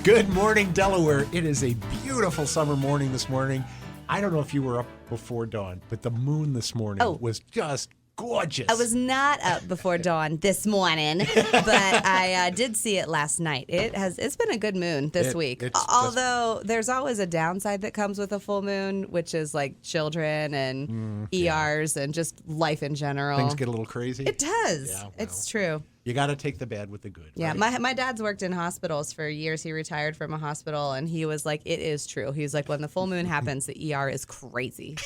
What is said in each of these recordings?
Good morning, Delaware. It is a beautiful summer morning this morning. I don't know if you were up before dawn, but the moon this morning was just gorgeous. I was not up before dawn this morning, but I did see it last night. It's been a good moon this week. Although there's always a downside that comes with a full moon, which is like children and ERs and just life in general. Things get a little crazy. It does. Yeah, well, it's true. You got to take the bad with the good. Yeah, right? my dad's worked in hospitals for years. He retired from a hospital, and he was like, it is true. He was like, when the full moon happens, the ER is crazy.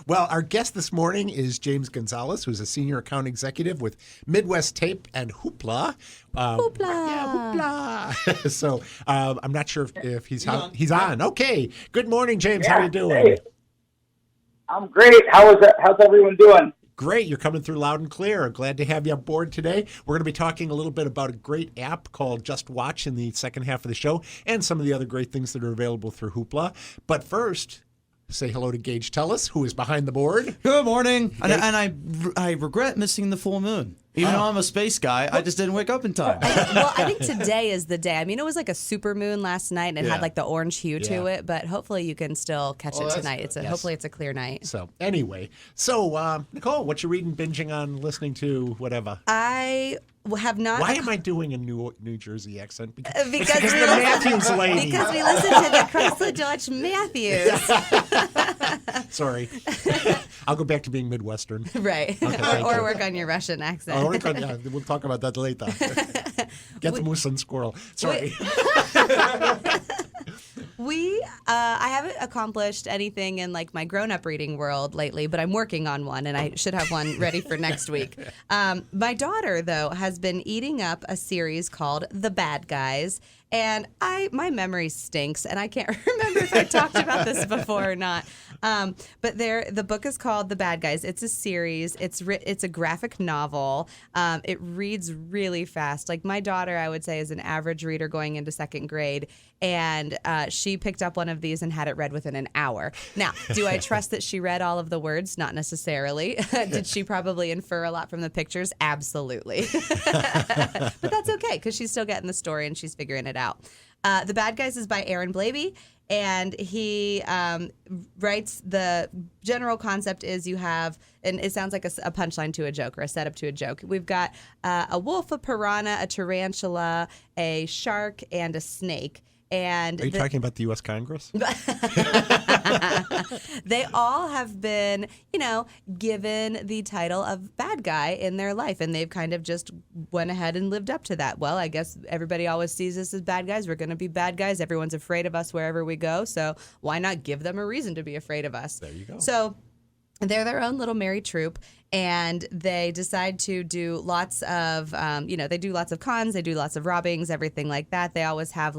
Well, our guest this morning is James Gonzales, who's a senior account executive with Midwest Tape and Hoopla. Hoopla. Yeah, hoopla. So I'm not sure if he's on. He's on. Okay. Good morning, James. How are you doing? Hey. I'm great. How's everyone doing? Great. You're coming through loud and clear. Glad to have you aboard today. We're going to be talking a little bit about a great app called Just Watch in the second half of the show and some of the other great things that are available through Hoopla. But first, say hello to Gage Tellis, who is behind the board. Good morning. And I regret missing the full moon. Even though I'm a space guy, I just didn't wake up in time. Well, I think today is the day. I mean, it was like a super moon last night and it had like the orange hue to it, but hopefully you can still catch it tonight. Hopefully it's a clear night. So anyway, Nicole, what you reading, binging on, listening to, whatever? I have not. Why am I doing a New Jersey accent? Because the Matthews lady. Because we listen to the Chrysler Dodge Matthews. Sorry. I'll go back to being Midwestern. Right. Okay, or work on your Russian accent. We'll talk about that later. Get the moose and squirrel. Sorry. I haven't accomplished anything in like my grown-up reading world lately, but I'm working on one, and I should have one ready for next week. My daughter, though, has been eating up a series called The Bad Guys, and my memory stinks, and I can't remember if I talked about this before or not. But the book is called The Bad Guys. It's a series. It's a graphic novel. It reads really fast. Like my daughter, I would say, is an average reader going into second grade, and she picked up one of these and had it read within an hour. Now, do I trust that she read all of the words? Not necessarily. Did she probably infer a lot from the pictures? Absolutely. But that's okay because she's still getting the story and she's figuring it out. The Bad Guys is by Blabey. And he writes the general concept is you have, and it sounds like a punchline to a joke or a setup to a joke. We've got a wolf, a piranha, a tarantula, a shark, and a snake. And are you talking about the U.S. Congress? They all have been, given the title of bad guy in their life, and they've kind of just went ahead and lived up to that. Well, I guess everybody always sees us as bad guys. We're going to be bad guys. Everyone's afraid of us wherever we go, so why not give them a reason to be afraid of us? There you go. So they're their own little merry troop, and they decide to do lots of, they do lots of cons, they do lots of robbings, everything like that. They always have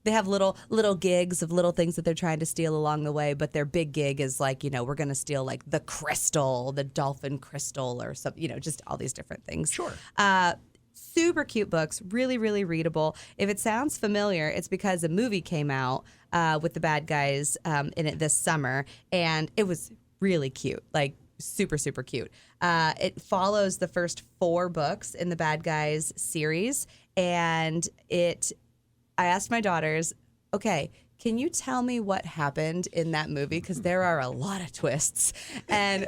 they have little gigs of little things that they're trying to steal along the way, but their big gig is like, we're going to steal like the crystal, the dolphin crystal or something, just all these different things. Sure. Super cute books, really, really readable. If it sounds familiar, it's because a movie came out with the bad guys in it this summer, and it was really cute, like super, super cute. It follows the first 4 books in the Bad Guys series, and I asked my daughters, okay, can you tell me what happened in that movie? Because there are a lot of twists. And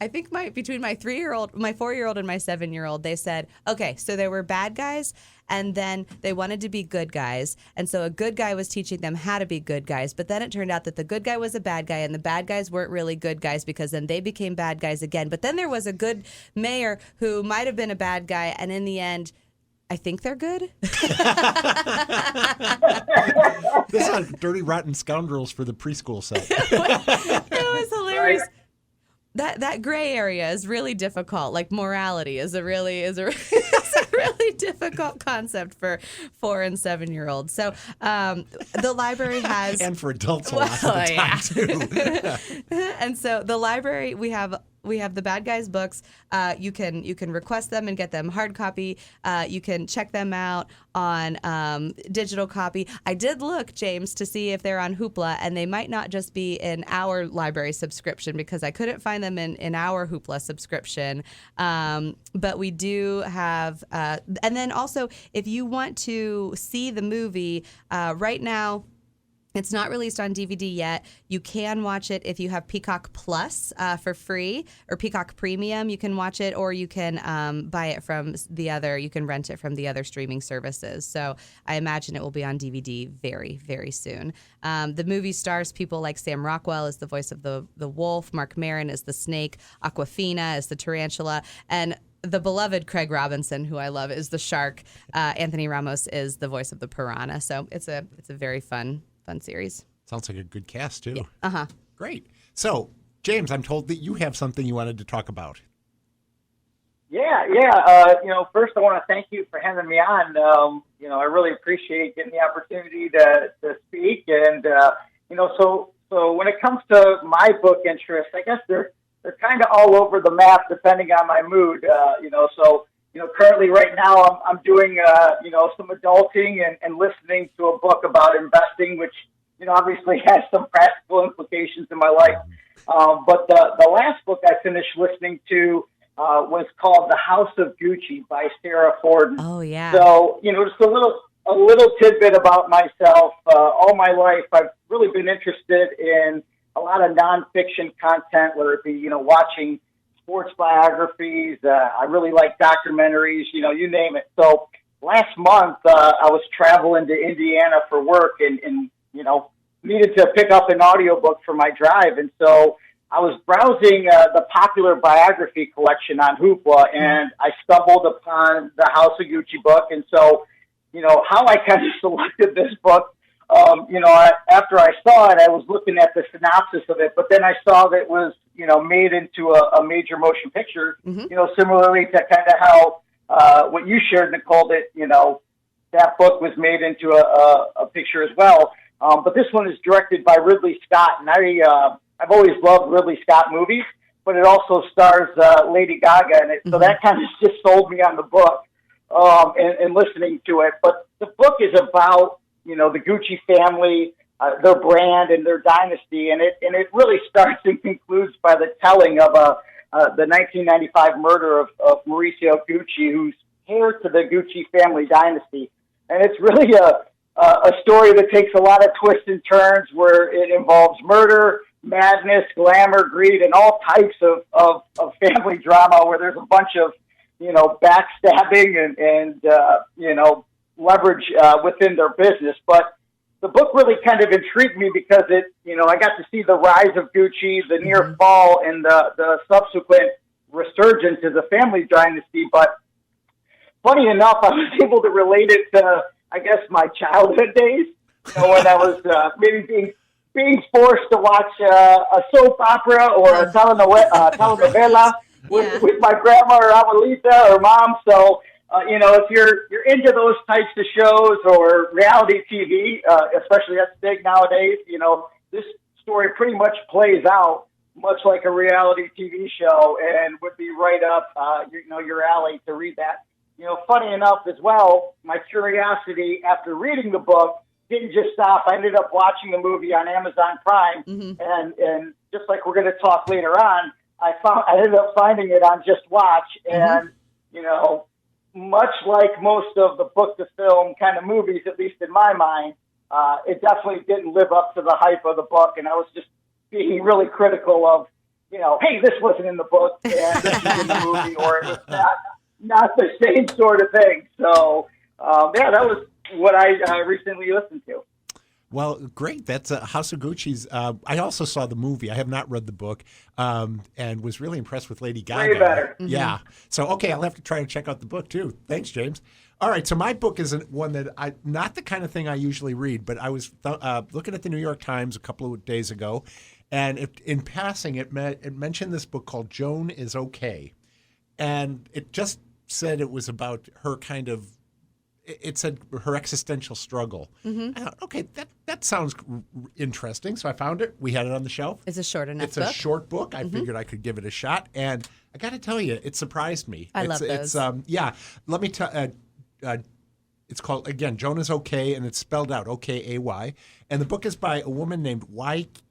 I think between my 4-year-old and my 7-year-old, they said, okay, so there were bad guys, and then they wanted to be good guys. And so a good guy was teaching them how to be good guys. But then it turned out that the good guy was a bad guy, and the bad guys weren't really good guys because then they became bad guys again. But then there was a good mayor who might have been a bad guy, and in the end, I think they're good. This is like Dirty Rotten Scoundrels for the preschool set. It was hilarious. That gray area is really difficult. Like morality is a really difficult concept for 4- and 7-year-olds. So the library has and for adults a lot of the time too. And so the library, we have We have the Bad Guys books. You can request them and get them hard copy. You can check them out on digital copy. I did look, James, to see if they're on Hoopla, and they might not just be in our library subscription because I couldn't find them in our Hoopla subscription. But we do have, and then also if you want to see the movie right now. It's not released on DVD yet. You can watch it if you have Peacock Plus for free, or Peacock Premium. You can watch it, or you can buy it from the other. You can rent it from the other streaming services. So I imagine it will be on DVD very, very soon. The movie stars people like Sam Rockwell as the voice of the wolf, Mark Maron as the snake, Aquafina as the tarantula, and the beloved Craig Robinson, who I love, is the shark. Anthony Ramos is the voice of the piranha. So it's a very fun series. Sounds like a good cast, too. Yeah. Uh-huh. Great. So, James, I'm told that you have something you wanted to talk about. Yeah. First I want to thank you for having me on. I really appreciate getting the opportunity to speak. And, so when it comes to my book interests, I guess they're kind of all over the map depending on my mood. Currently right now I'm doing, some adulting and listening to a book about investing, which, obviously has some practical implications in my life. But the last book I finished listening to was called The House of Gucci by Sara Forden. Oh, yeah. So, just a little tidbit about myself. All my life, I've really been interested in a lot of nonfiction content, whether it be, watching sports biographies. I really like documentaries, you name it. So last month, I was traveling to Indiana for work and needed to pick up an audiobook for my drive. And so I was browsing the popular biography collection on Hoopla, and I stumbled upon the House of Gucci book. And so, how I kind of selected this book, after I saw it, I was looking at the synopsis of it, but then I saw that it was, made into a major motion picture, similarly to kind of how what you shared, Nicole, that, that book was made into a picture as well. But this one is directed by Ridley Scott, and I've always loved Ridley Scott movies, but it also stars Lady Gaga in it, so that kind of just sold me on the book and listening to it. But the book is about the Gucci family, their brand and their dynasty, and it really starts and concludes by the telling of the 1995 murder of Mauricio Gucci, who's heir to the Gucci family dynasty. And it's really a story that takes a lot of twists and turns, where it involves murder, madness, glamour, greed, and all types of family drama, where there's a bunch of backstabbing and leverage within their business. But the book really kind of intrigued me because I got to see the rise of Gucci, the near fall, and the subsequent resurgence as a family dynasty. But funny enough, I was able to relate it to, I guess, my childhood days, when I was maybe being forced to watch a soap opera or a telenovela with my grandma or abuelita or mom. So, if you're into those types of shows or reality TV, especially that's big nowadays, this story pretty much plays out much like a reality TV show and would be right up, your alley to read that. Funny enough as well, my curiosity after reading the book didn't just stop. I ended up watching the movie on Amazon Prime, and just like we're going to talk later on, I ended up finding it on Just Watch, and much like most of the book to film kind of movies, at least in my mind, it definitely didn't live up to the hype of the book, and I was just being really critical of, hey, this wasn't in the book, and this is in the movie, or it was not the same sort of thing. So, that was what I recently listened to. Well, great. That's House of Gucci's. I also saw the movie. I have not read the book, and was really impressed with Lady Gaga. Way better. Yeah. So, okay, I'll have to try to check out the book, too. Thanks, James. All right, so my book isn't one that not the kind of thing I usually read, but I was looking at the New York Times a couple of days ago, and in passing, it mentioned this book called Joan is Okay. And it just said it was about her kind of it's her existential struggle. I thought, okay, that sounds interesting. So I found it. We had it on the shelf. It's a short enough It's book. a short book. I figured I could give it a shot, and I got to tell you, it surprised me. I love those. Let me tell. It's called, again, Joan is okay, and it's spelled out O-K-A-Y. And the book is by a woman named Weike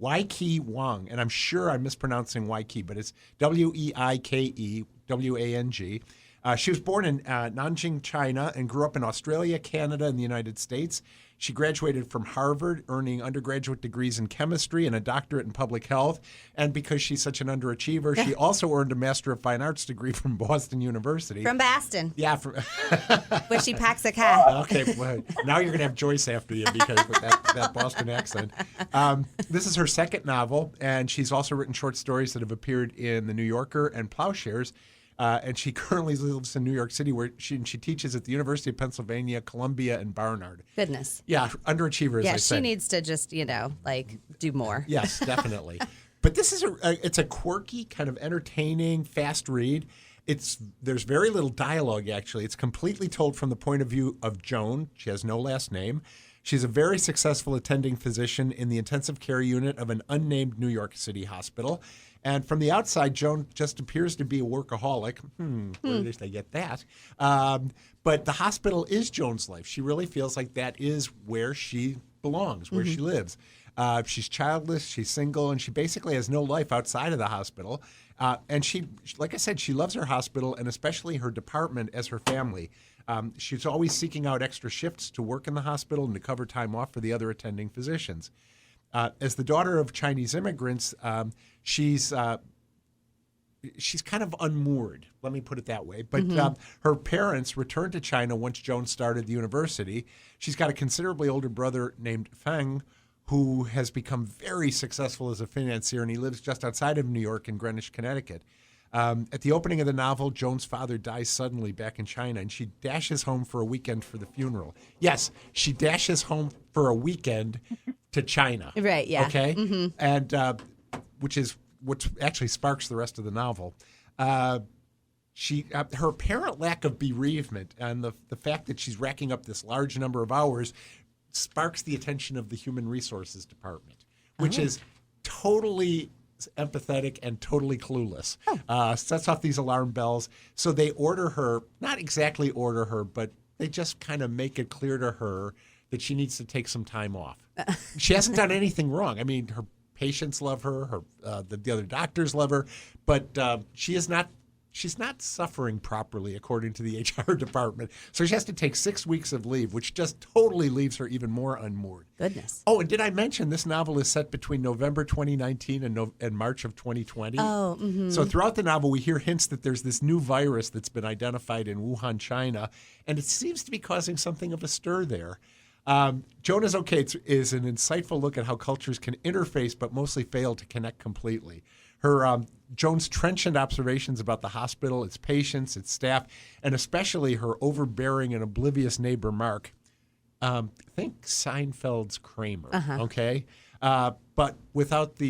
Wang, and I'm sure I'm mispronouncing Weike, but it's Weike Wang. She was born in Nanjing, China, and grew up in Australia, Canada, and the United States. She graduated from Harvard, earning undergraduate degrees in chemistry and a doctorate in public health. And because she's such an underachiever, she also earned a Master of Fine Arts degree from Boston University. From Boston. Yeah. Where she packs a cat. Okay, well, now you're going to have Joyce after you because with that Boston accent. This is her second novel, and she's also written short stories that have appeared in The New Yorker and Plowshares. And she currently lives in New York City, where she teaches at the University of Pennsylvania, Columbia, and Barnard. Goodness. Yeah, underachiever, as I said. Yeah, she needs to just, do more. Yes, definitely. But this is it's a quirky, kind of entertaining, fast read. There's very little dialogue, actually. It's completely told from the point of view of Joan. She has no last name. She's a very successful attending physician in the intensive care unit of an unnamed New York City hospital. And from the outside, Joan just appears to be a workaholic. Where did they get that? But the hospital is Joan's life. She really feels like that is where she belongs, where she lives. She's childless, she's single, and she basically has no life outside of the hospital. And she, like I said, she loves her hospital and especially her department as her family. She's always seeking out extra shifts to work in the hospital and to cover time off for the other attending physicians. As the daughter of Chinese immigrants, she's kind of unmoored, let me put it that way. But her parents returned to China once Joan started the university. She's got a considerably older brother named Wang, who has become very successful as a financier, and he lives just outside of New York in Greenwich, Connecticut. At the opening of the novel, Joan's father dies suddenly back in China, and she dashes home for a weekend for the funeral. Yes, she dashes home for a weekend to China. Right, yeah. Okay? And which actually sparks the rest of the novel. Her apparent lack of bereavement and the fact that she's racking up this large number of hours sparks the attention of the Human Resources Department, which is totally empathetic and totally clueless. Sets off these alarm bells. So they order her, not exactly order her, but they just kind of make it clear to her that she needs to take some time off. She hasn't done anything wrong. I mean, her patients love her, the other doctors love her, but she's not suffering properly according to the HR department. So she has to take 6 weeks of leave, which just totally leaves her even more unmoored. Goodness. Oh, and did I mention this novel is set between November 2019 and March of 2020? Oh, mm-hmm. So throughout the novel, we hear hints that there's this new virus that's been identified in Wuhan, China, and it seems to be causing something of a stir there. Joan is okay is an insightful look at how cultures can interface but mostly fail to connect completely. Her Joan's trenchant observations about the hospital, its patients, its staff, and especially her overbearing and oblivious neighbor, Mark. Think Seinfeld's Kramer, okay? But without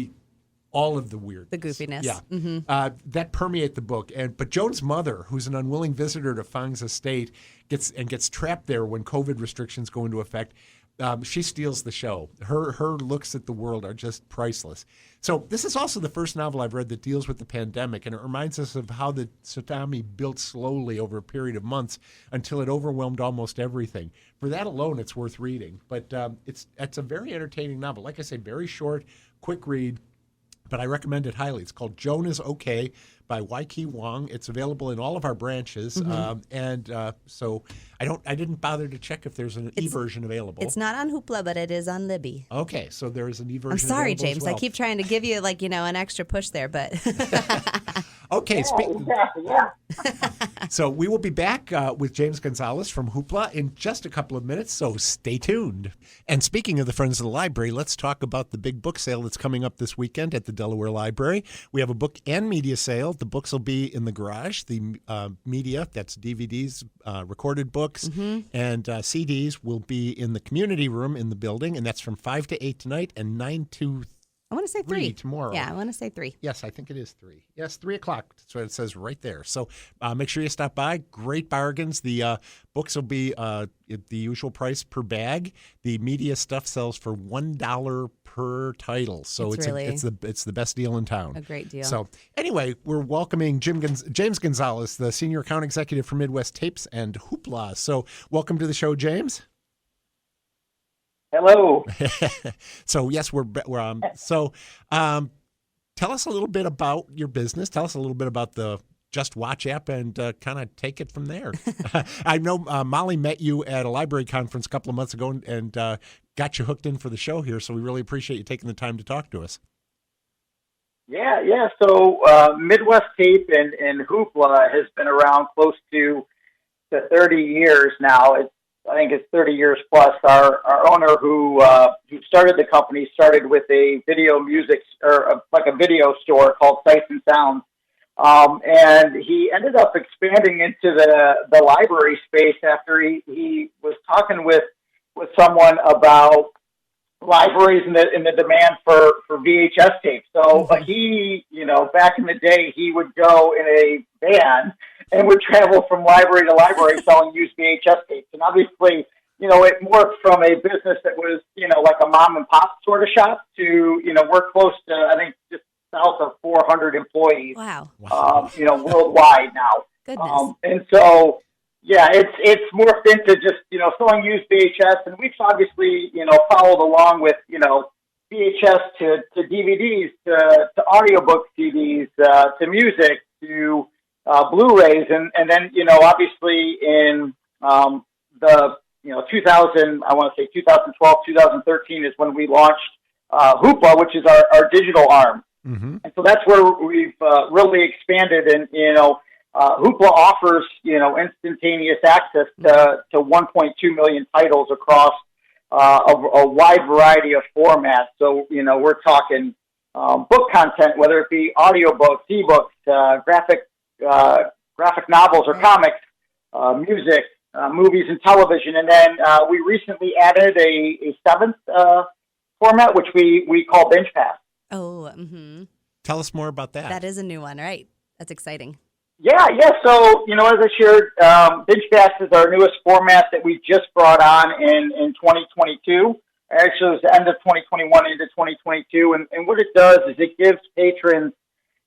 all of the weirdness. The goofiness. Yeah. That permeate the book. But Joan's mother, who's an unwilling visitor to Fang's estate, gets trapped there when COVID restrictions go into effect. She steals the show. Her looks at the world are just priceless. So this is also the first novel I've read that deals with the pandemic, and it reminds us of how the tsunami built slowly over a period of months until it overwhelmed almost everything. For that alone, it's worth reading. But it's a very entertaining novel. Like I say, very short, quick read, but I recommend it highly. It's called Joan is Okay by Weike Wang. It's available in all of our branches, so I didn't bother to check if there's an e-version available. It's not on Hoopla, but it is on Libby. Okay, so there is an e-version. I'm sorry, available James. as well. I keep trying to give you an extra push there, but Okay, Yeah. so we will be back with James Gonzales from Hoopla in just a couple of minutes, so stay tuned. And speaking of the Friends of the Library, let's talk about the big book sale that's coming up this weekend at the Delaware Library. We have a book and media sale. The books will be in the garage. The media, that's DVDs, recorded books, and CDs will be in the community room in the building, and that's from 5 to 8 tonight and 9 to I want to say 3 tomorrow. Yeah, I want to say 3. Yes, I think it is 3. Yes, 3 o'clock. That's what it says right there. So make sure you stop by. Great bargains. The books will be at the usual price per bag. The media stuff sells for $1 per title. So it's the best deal in town. A great deal. So anyway, we're welcoming James Gonzales, the senior account executive for Midwest Tapes and Hoopla. So welcome to the show, James. Hello. So yes, we're tell us a little bit about your business. Tell us a little bit about the Just Watch app and kind of take it from there. I know Molly met you at a library conference a couple of months ago and got you hooked in for the show here. So we really appreciate you taking the time to talk to us. Yeah. So Midwest Tape and Hoopla has been around close to 30 years now. I think it's 30 years plus. Our owner who started the company started with a video music or like a video store called Sights and Sounds. And he ended up expanding into the library space after he was talking with someone about libraries and the demand for VHS tapes. So he, back in the day, he would go in a van and would travel from library to library selling used VHS tapes. And obviously, it morphed from a business that was, like a mom and pop sort of shop to, we're close to, I think, just south of 400 employees. Wow. Worldwide now. Goodness. And so, yeah, it's morphed into just, selling used VHS. And we've obviously, followed along with, VHS to DVDs, to audiobook CDs, to music, to Blu-rays. And then, obviously in the, 2012, 2013 is when we launched Hoopla, which is our digital arm. Mm-hmm. And so that's where we've really expanded. And, Hoopla offers, instantaneous access to 1.2 million titles across a wide variety of formats. So, we're talking book content, whether it be audiobooks, ebooks, graphic novels or comics, music, movies and television. And then we recently added a seventh format, which we call Binge Pass. Oh, mm-hmm. Tell us more about that. That is a new one, right? That's exciting. Yeah. So, as I shared, Binge Pass is our newest format that we just brought on in 2022. Actually, it was the end of 2021 into 2022. And what it does is it gives patrons,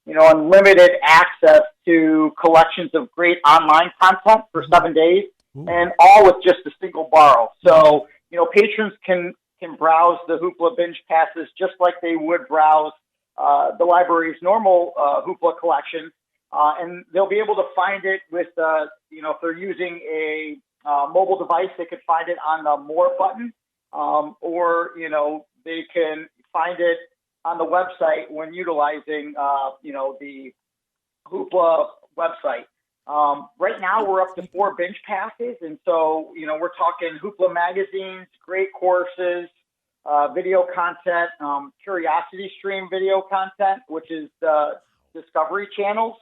unlimited access to collections of great online content for 7 days. Ooh. And all with just a single borrow. So, patrons can browse the Hoopla Binge Passes just like they would browse the library's normal Hoopla collection. And they'll be able to find it with, if they're using a mobile device, they could find it on the More button, or, they can find it on the website when utilizing, the Hoopla website. Right now, we're up to 4 binge passes, and so, we're talking Hoopla magazines, great courses, video content, Curiosity Stream video content, which is Discovery Channel's,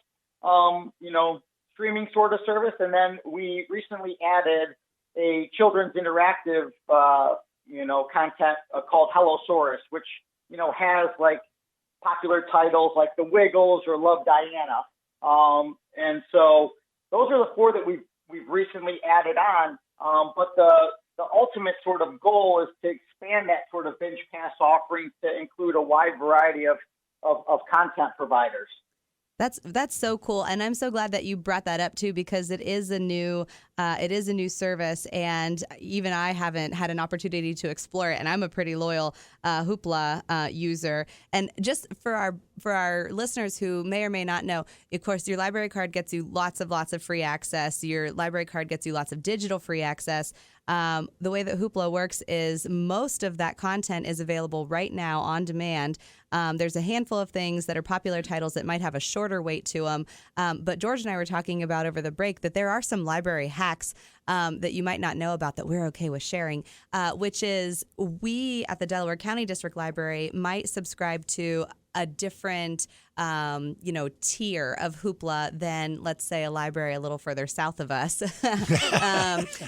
streaming sort of service. And then we recently added a children's interactive, content called Hellosaurus, which, has like popular titles like The Wiggles or Love Diana. And so those are the 4 that we've recently added on. But the ultimate sort of goal is to expand that sort of binge pass offering to include a wide variety of content providers. That's so cool, and I'm so glad that you brought that up too, because it is a new service, and even I haven't had an opportunity to explore it. And I'm a pretty loyal Hoopla user. And just for our listeners who may or may not know, of course, your library card gets you lots of free access. Your library card gets you lots of digital free access. The way that Hoopla works is most of that content is available right now on demand. There's a handful of things that are popular titles that might have a shorter wait to them. But George and I were talking about over the break that there are some library hacks that you might not know about that we're okay with sharing, which is we at the Delaware County District Library might subscribe to a different, tier of Hoopla than, let's say, a library a little further south of us.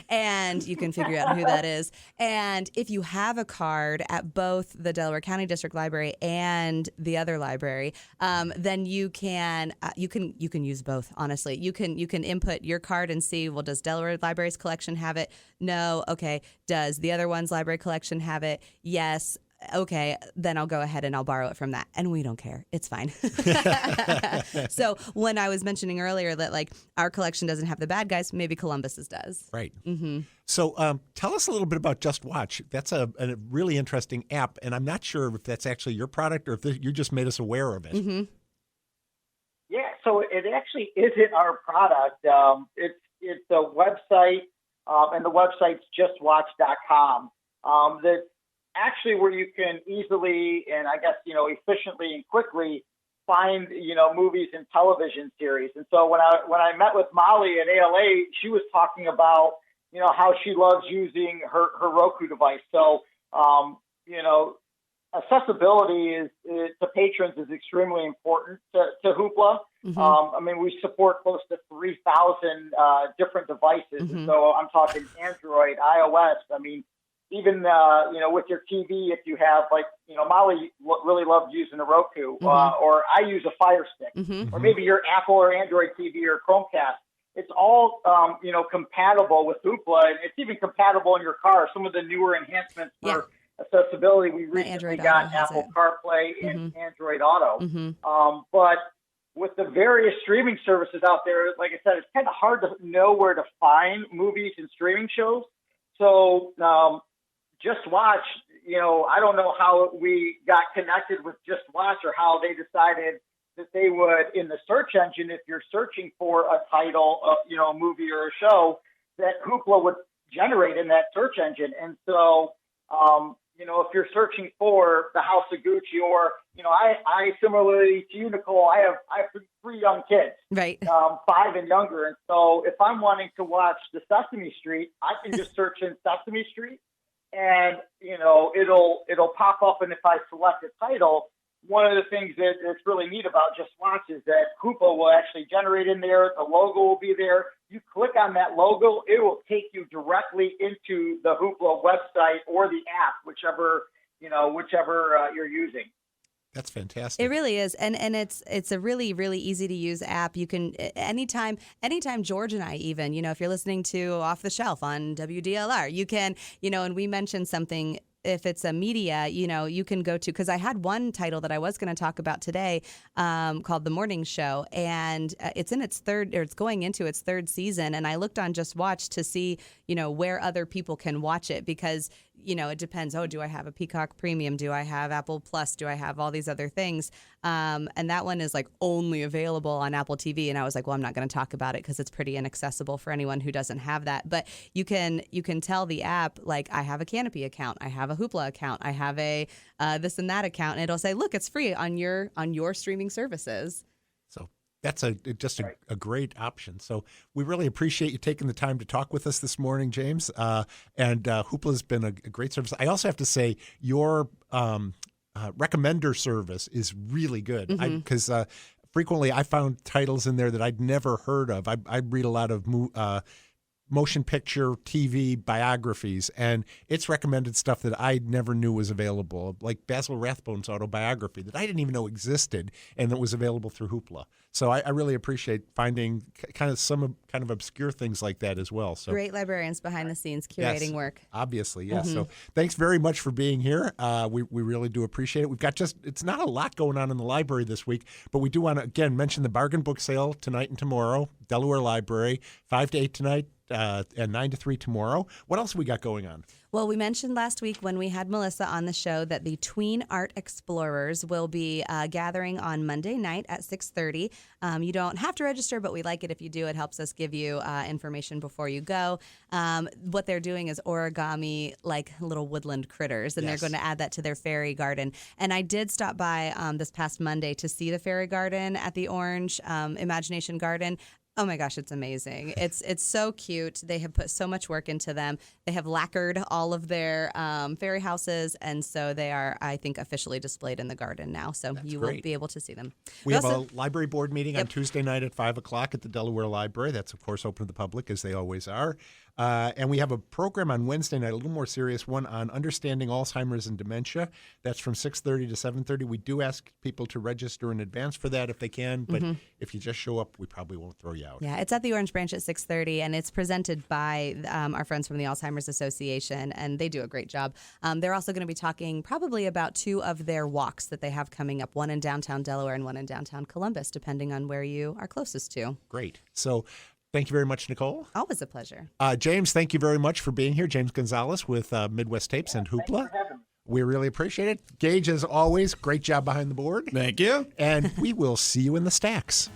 And you can figure out who that is. And if you have a card at both the Delaware County District Library and the other library, then you can use both. Honestly, you can input your card and see, well, does Delaware Library's collection have it? No. Okay. Does the other one's library collection have it? Yes. Okay, then I'll go ahead and I'll borrow it from that. And we don't care. It's fine. So when I was mentioning earlier that like our collection doesn't have the bad guys, maybe Columbus's does. Right. Mm-hmm. So tell us a little bit about Just Watch. That's a really interesting app, and I'm not sure if that's actually your product or if you just made us aware of it. Mm-hmm. Yeah, so it actually isn't our product. It's a website, and the website's justwatch.com. That's actually where you can easily and I guess, efficiently and quickly find, movies and television series. And so when I met with Molly at ALA, she was talking about, how she loves using her Roku device. So, accessibility to patrons is extremely important to Hoopla. Mm-hmm. We support close to 3,000 different devices. Mm-hmm. And so I'm talking Android, iOS. Even, with your TV, if you have, Molly really loved using a Roku, mm-hmm. Or I use a Fire Stick, mm-hmm. or maybe your Apple or Android TV or Chromecast. It's all, compatible with Hoopla, and it's even compatible in your car. Some of the newer enhancements for accessibility, we recently got Apple CarPlay and mm-hmm. Android Auto. Mm-hmm. But with the various streaming services out there, like I said, it's kind of hard to know where to find movies and streaming shows. So, Just Watch, I don't know how we got connected with Just Watch or how they decided that they would, in the search engine, if you're searching for a title, a movie or a show, that Hoopla would generate in that search engine. And so, if you're searching for The House of Gucci or, I similarly to you, Nicole, I have 3 young kids, right? 5 and younger. And so if I'm wanting to watch the Sesame Street, I can just search in Sesame Street. And, it'll pop up. And if I select a title, one of the things that it's really neat about Just Watch is that Hoopla will actually generate in there. The logo will be there. You click on that logo, it will take you directly into the Hoopla website or the app, whichever you're using. That's fantastic. It really is. And it's a really, really easy to use app. You can anytime George and I even, if you're listening to Off the Shelf on WDLR, you can, and we mentioned something. If it's a media, you can go to, because I had one title that I was going to talk about today called The Morning Show, and it's going into its 3rd season. And I looked on Just Watch to see, where other people can watch it, because, it depends. Oh, do I have a Peacock Premium? Do I have Apple Plus? Do I have all these other things? And that one is only available on Apple TV. And I was like, well, I'm not going to talk about it because it's pretty inaccessible for anyone who doesn't have that. But you can tell the app, I have a Canopy account, I have a Hoopla account, I have a this and that account, and it'll say, look, it's free on your streaming services. So that's a great option. So we really appreciate you taking the time to talk with us this morning, James. And Hoopla's been a great service. I also have to say your recommender service is really good, because frequently I found titles in there that I'd never heard of. I read a lot of motion picture, TV biographies, and it's recommended stuff that I never knew was available, like Basil Rathbone's autobiography that I didn't even know existed, and that was available through Hoopla. So I really appreciate finding some obscure things like that as well. So great librarians behind the scenes curating work. Obviously, yes. Mm-hmm. So thanks very much for being here. We really do appreciate it. We've got it's not a lot going on in the library this week, but we do want to, again, mention the bargain book sale tonight and tomorrow, Delaware Library, 5 to 8 tonight, and 9 to 3 tomorrow. What else have we got going on? Well, we mentioned last week when we had Melissa on the show that the Tween Art Explorers will be gathering on Monday night at 6:30. You don't have to register, but we like it if you do. It helps us give you information before you go. What they're doing is origami, like little woodland critters, and They're going to add that to their fairy garden. And I did stop by this past Monday to see the fairy garden at the Orange Imagination Garden. Oh my gosh, it's amazing. It's so cute. They have put so much work into them. They have lacquered all of their fairy houses, and so they are, I think, officially displayed in the garden now. So you will be able to see them. We have a library board meeting on Tuesday night at 5 o'clock at the Delaware Library. That's, of course, open to the public, as they always are. And we have a program on Wednesday night, a little more serious one, on understanding Alzheimer's and dementia. That's from 6:30 to 7:30. We do ask people to register in advance for that if they can, but if you just show up, we probably won't throw you out. Yeah, it's at the Orange Branch at 6:30, and it's presented by our friends from the Alzheimer's Association, and they do a great job. They're also going to be talking probably about 2 of their walks that they have coming up, one in downtown Delaware and one in downtown Columbus, depending on where you are closest to. Great. So thank you very much, Nicole. Always a pleasure. James, thank you very much for being here. James Gonzales with Midwest Tapes and Hoopla. Thanks for having me. We really appreciate it. Gage, as always, great job behind the board. Thank you. And we will see you in the stacks.